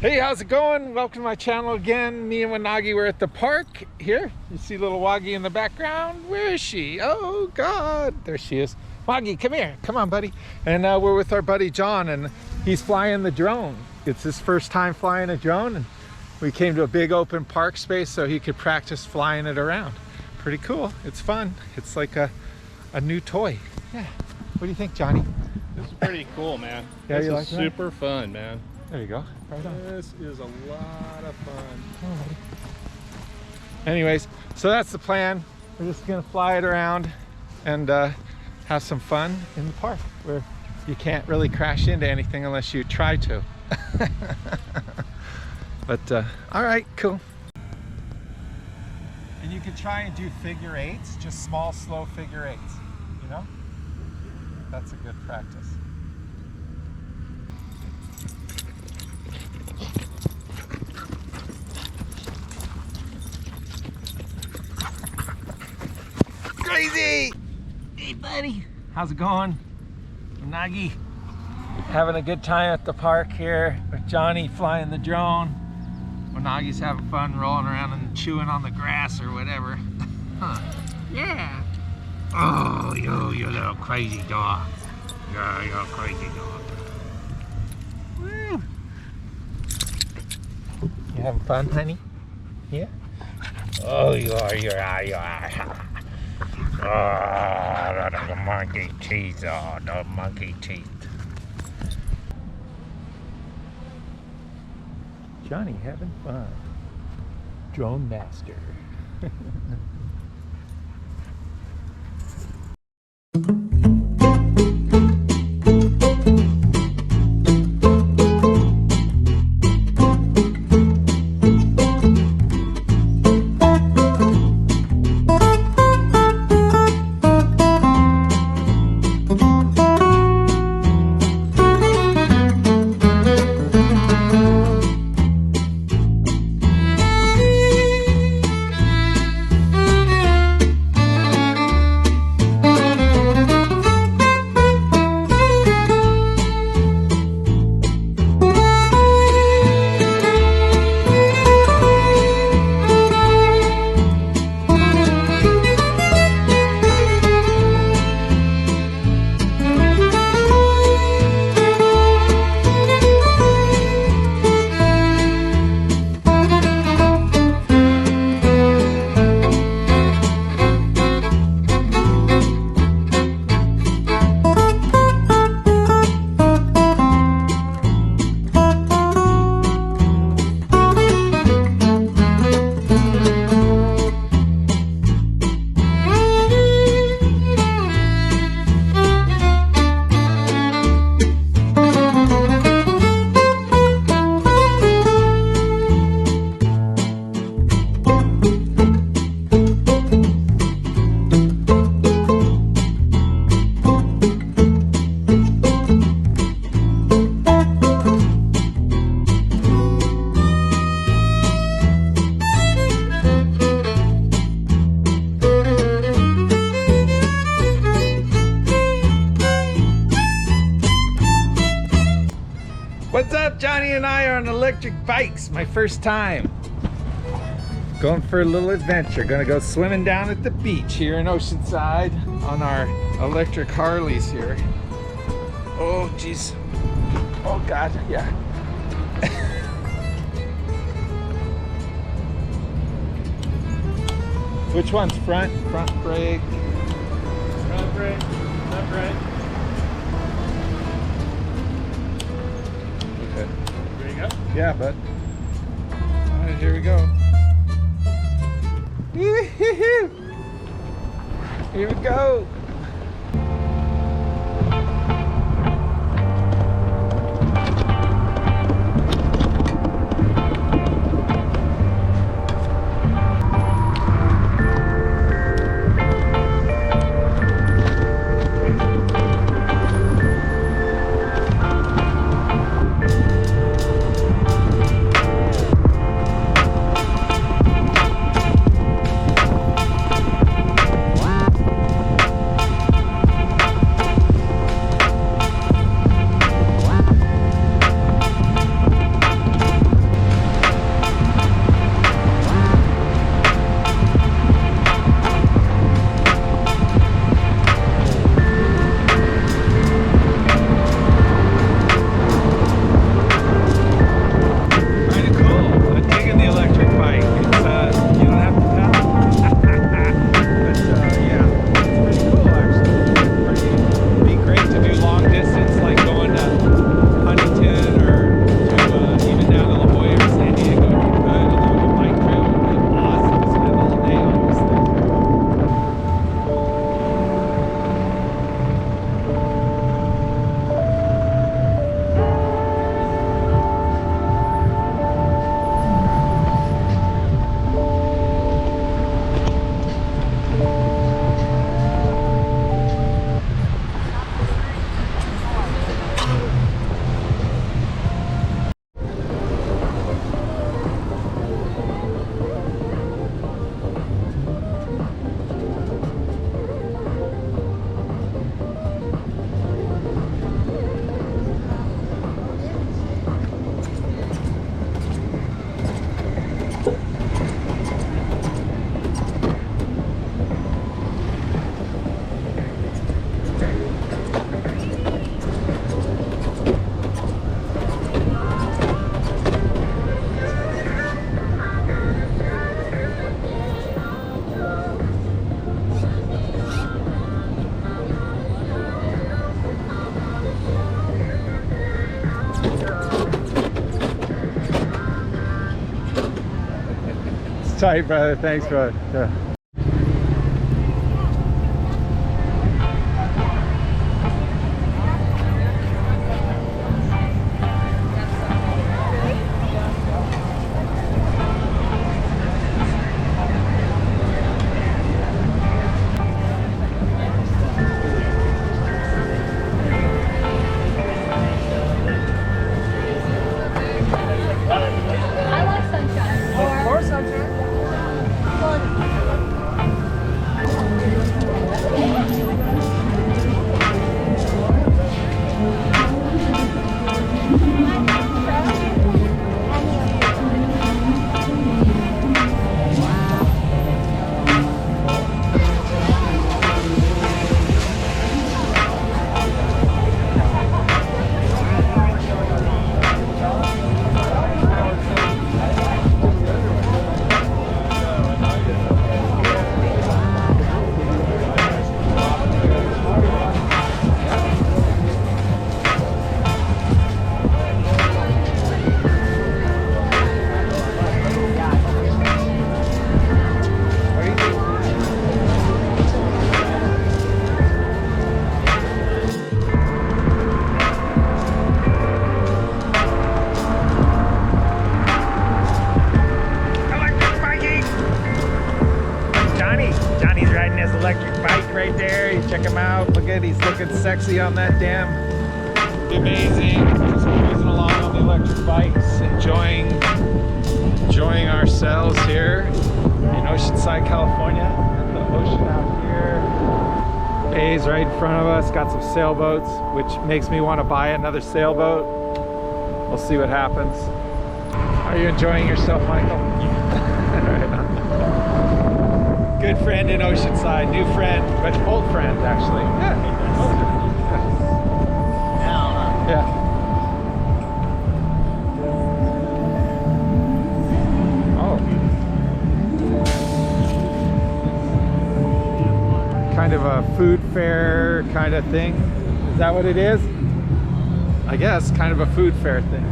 Hey, how's it going? Welcome to my channel again. Me and Wanagi were at the park here. You see little Waggy in the background. Where is she? Oh God, there she is. Waggy, come here. Come on, buddy. And we're with our buddy John, and he's flying the drone. It's his first time flying a drone, and we came to a big open park space so he could practice flying it around. Pretty cool. It's fun. It's like a new toy. Yeah. What do you think, Johnny? This is pretty cool, man. Yeah, this you is like that? super fun, man. There you go. Right on. This is a lot of fun. Anyways, so that's the plan. We're just gonna fly it around and have some fun in the park where you can't really crash into anything unless you try to. But all right, cool. And you can try and do figure eights, just small, slow figure eights, you know? That's a good practice. Crazy! Hey buddy, how's it going? Nagi, having a good time at the park here with Johnny flying the drone. Nagi's having fun rolling around and chewing on the grass or whatever. Huh. Yeah. Oh, you little crazy dog. Yeah, you're a crazy dog. Woo. You having fun, honey? Yeah? Oh, you are. Oh, the monkey teeth. Oh, the monkey teeth. Johnny having fun. Drone master. What's up? Johnny and I are on electric bikes. My first time. Going for a little adventure. Gonna go swimming down at the beach here in Oceanside on our electric Harleys here. Oh, geez. Oh, God, yeah. Which one's front? Front brake. Front brake, left brake. Okay. There you go. Yeah, bud. All right, here we go. Here we go. tight, brother. Thanks, brother. Yeah. I like sunshine. Or sunshine. Johnny's riding his electric bike right there. You check him out. Look at, he's looking sexy on that damn. Amazing. Just cruising along on the electric bikes, enjoying ourselves here in Oceanside, California. Got the ocean out here. Bay's right in front of us. Got some sailboats, which makes me want to buy another sailboat. We'll see what happens. Are you enjoying yourself, Michael? Right on. Good friend in Oceanside, new friend, but old friend actually. Yeah. Yeah. Oh. Kind of a food fair kind of thing. Is that what it is? I guess kind of a food fair thing.